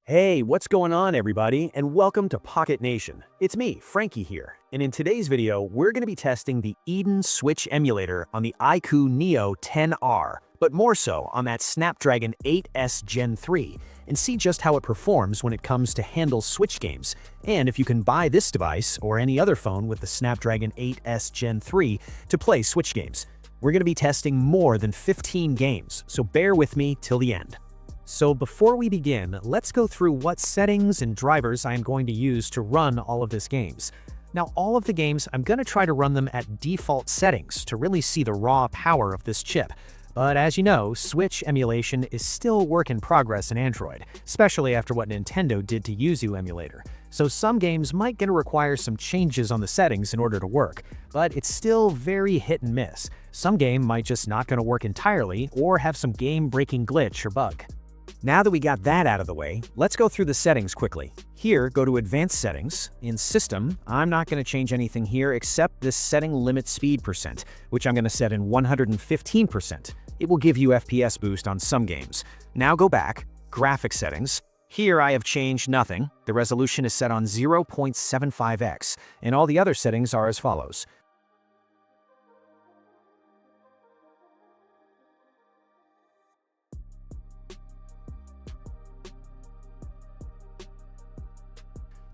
Hey, what's going on everybody, and welcome to Pocket Nation. It's me, Frankie here, and in today's video, we're going to be testing the Eden Switch emulator on the iQOO Neo 10R, but more so on that Snapdragon 8S Gen 3, and see just how it performs when it comes to handle Switch games, and if you can buy this device or any other phone with the Snapdragon 8S Gen 3 to play Switch games. We're going to be testing more than 15 games, so bear with me till the end. So before we begin, let's go through what settings and drivers I am going to use to run all of these games. Now, all of the games, I'm going to try to run them at default settings to really see the raw power of this chip. But as you know, Switch emulation is still a work in progress in Android, especially after what Nintendo did to iQOO Emulator. So some games might going to require some changes on the settings in order to work, but it's still very hit and miss. Some game might just not going to work entirely or have some game-breaking glitch or bug. Now that we got that out of the way, let's go through the settings quickly. Here, go to Advanced Settings. In System, I'm not going to change anything here except this setting limit speed percent, which I'm going to set in 115%. It will give you FPS boost on some games. Now go back, Graphics Settings. Here I have changed nothing. The resolution is set on 0.75x, and all the other settings are as follows.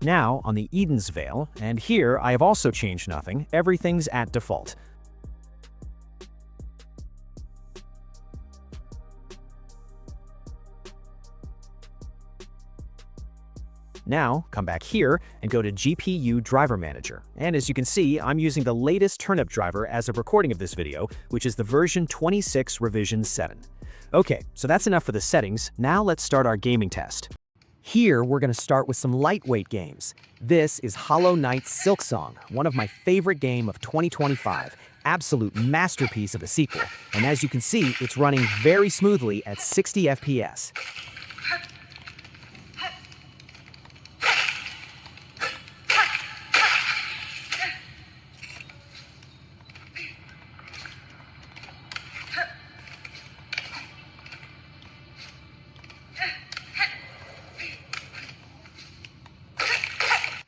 Now on the Eden's Veil, and here I have also changed nothing, everything's at default. Now, come back here and go to GPU Driver Manager. And as you can see, I'm using the latest turnip driver as of recording of this video, which is the version 26 revision 7. Okay, so that's enough for the settings. Now let's start our gaming test. Here, we're going to start with some lightweight games. This is Hollow Knight Silksong, one of my favorite game of 2025. Absolute masterpiece of a sequel. And as you can see, it's running very smoothly at 60 FPS.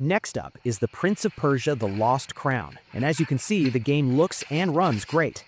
Next up is the Prince of Persia: The Lost Crown, and as you can see, the game looks and runs great.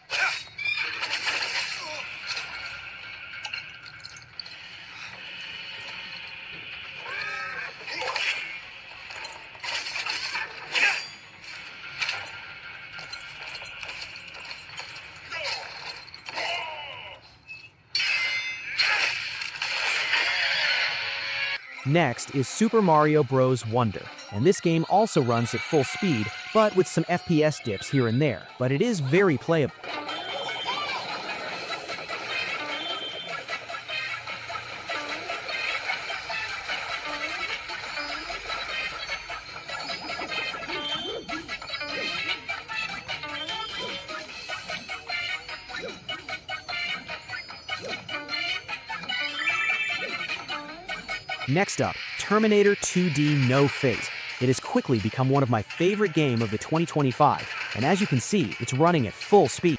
Next is Super Mario Bros. Wonder, and this game also runs at full speed, but with some FPS dips here and there, but it is very playable. Next up, Terminator 2D No Fate. It has quickly become one of my favorite games of the 2025, and as you can see, it's running at full speed.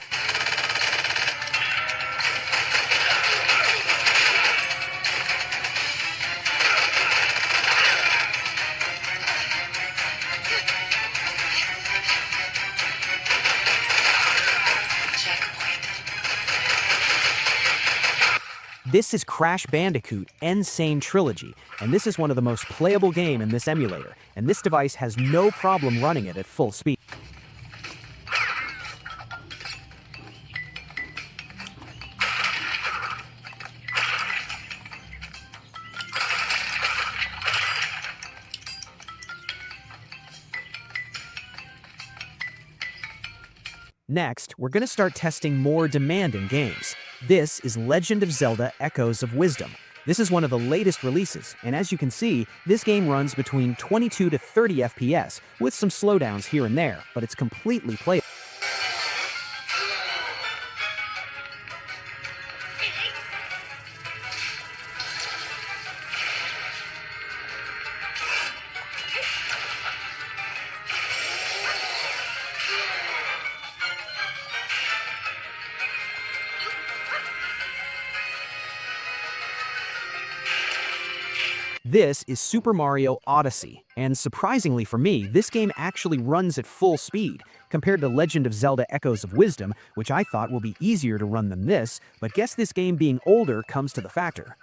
This is Crash Bandicoot N. Sane Trilogy, and this is one of the most playable games in this emulator, and this device has no problem running it at full speed. Next, we're going to start testing more demanding games. This is Legend of Zelda: Echoes of Wisdom. This is one of the latest releases, and as you can see, this game runs between 22 to 30 FPS, with some slowdowns here and there, but it's completely playable. This is Super Mario Odyssey, and surprisingly for me, this game actually runs at full speed, compared to Legend of Zelda Echoes of Wisdom, which I thought will be easier to run than this, but guess this game being older comes to the factor.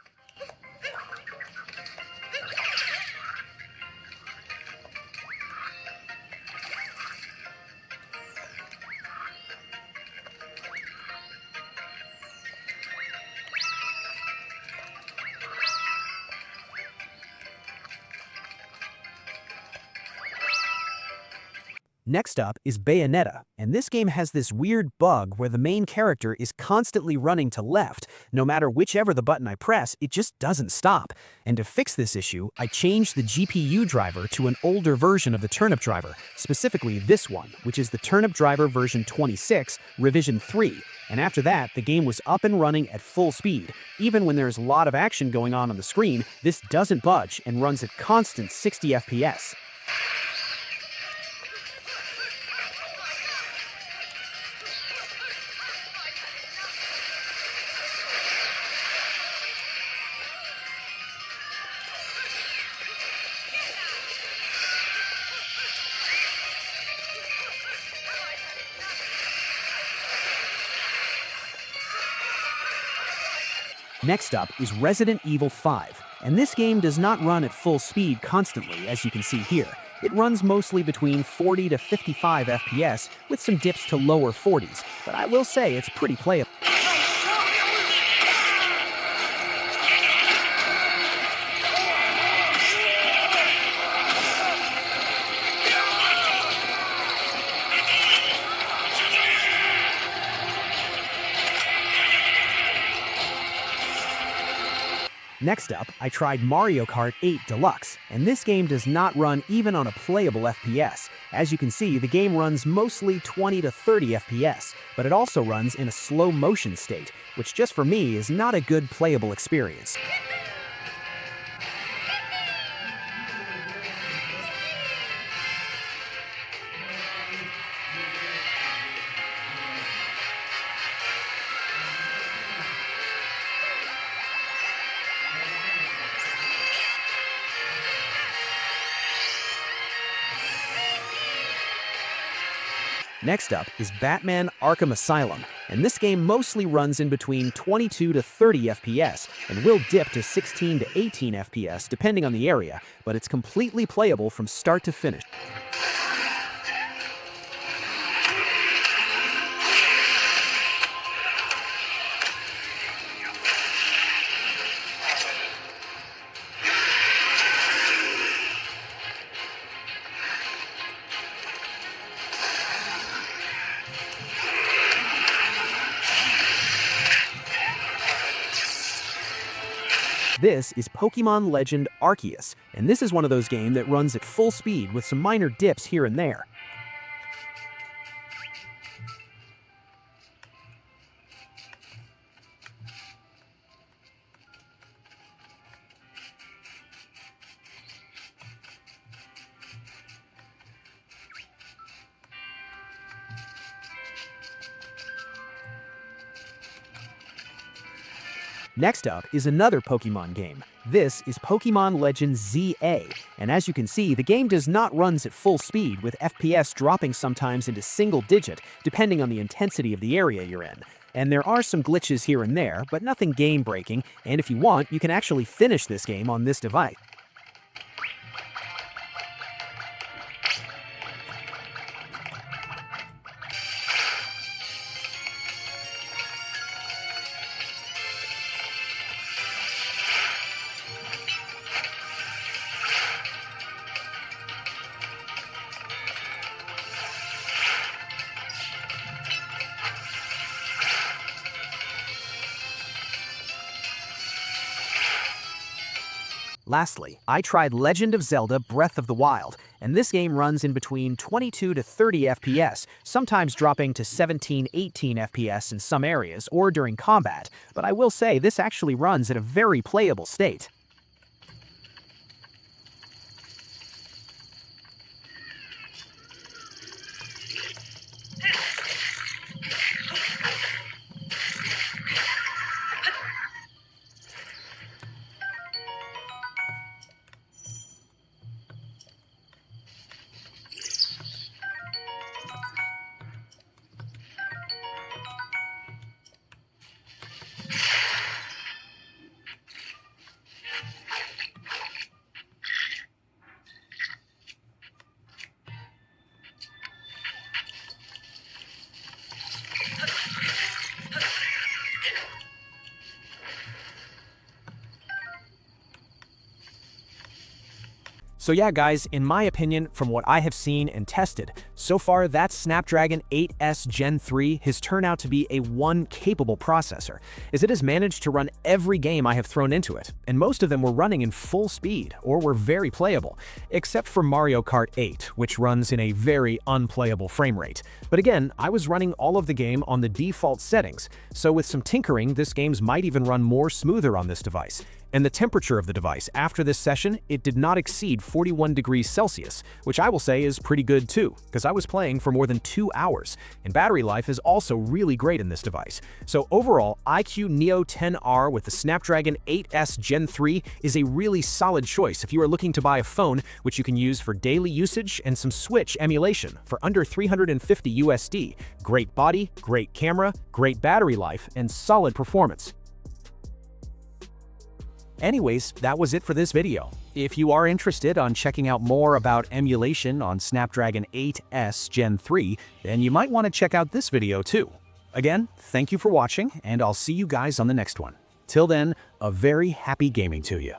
Next up is Bayonetta, and this game has this weird bug where the main character is constantly running to left. No matter whichever the button I press, it just doesn't stop. And to fix this issue, I changed the GPU driver to an older version of the turnip driver, specifically this one, which is the turnip driver version 26, revision 3. And after that, the game was up and running at full speed. Even when there's a lot of action going on the screen, this doesn't budge and runs at constant 60 FPS. Next up is Resident Evil 5, and this game does not run at full speed constantly, as you can see here. It runs mostly between 40 to 55 FPS, with some dips to lower 40s, but I will say it's pretty playable. Next up, I tried Mario Kart 8 Deluxe, and this game does not run even on a playable FPS. As you can see, the game runs mostly 20 to 30 FPS, but it also runs in a slow motion state, which just for me is not a good playable experience. Next up is Batman Arkham Asylum, and this game mostly runs in between 22 to 30 FPS and will dip to 16 to 18 FPS depending on the area, but it's completely playable from start to finish. This is Pokemon Legend Arceus, and this is one of those games that runs at full speed with some minor dips here and there. Next up is another Pokemon game. This is Pokemon Legend ZA, and as you can see, the game does not run at full speed, with FPS dropping sometimes into single digit, depending on the intensity of the area you're in. And there are some glitches here and there, but nothing game-breaking, and if you want, you can actually finish this game on this device. Lastly, I tried Legend of Zelda Breath of the Wild, and this game runs in between 22 to 30 FPS, sometimes dropping to 17-18 FPS in some areas or during combat, but I will say this actually runs at a very playable state. So yeah guys, in my opinion, from what I have seen and tested, so far that Snapdragon 8S Gen 3 has turned out to be a capable processor, as it has managed to run every game I have thrown into it, and most of them were running in full speed or were very playable, except for Mario Kart 8, which runs in a very unplayable frame rate. But again, I was running all of the game on the default settings, so with some tinkering, this games might even run more smoother on this device. And the temperature of the device after this session, it did not exceed 41 degrees Celsius, which I will say is pretty good too, because I was playing for more than 2 hours, and battery life is also really great in this device. So overall, iQOO Neo 10R with the Snapdragon 8S Gen 3 is a really solid choice if you are looking to buy a phone which you can use for daily usage and some Switch emulation for under $350 USD. Great body, great camera, great battery life, and solid performance. Anyways, that was it for this video. If you are interested on checking out more about emulation on Snapdragon 8S Gen 3, then you might want to check out this video too. Again, thank you for watching, and I'll see you guys on the next one. Till then, a very happy gaming to you.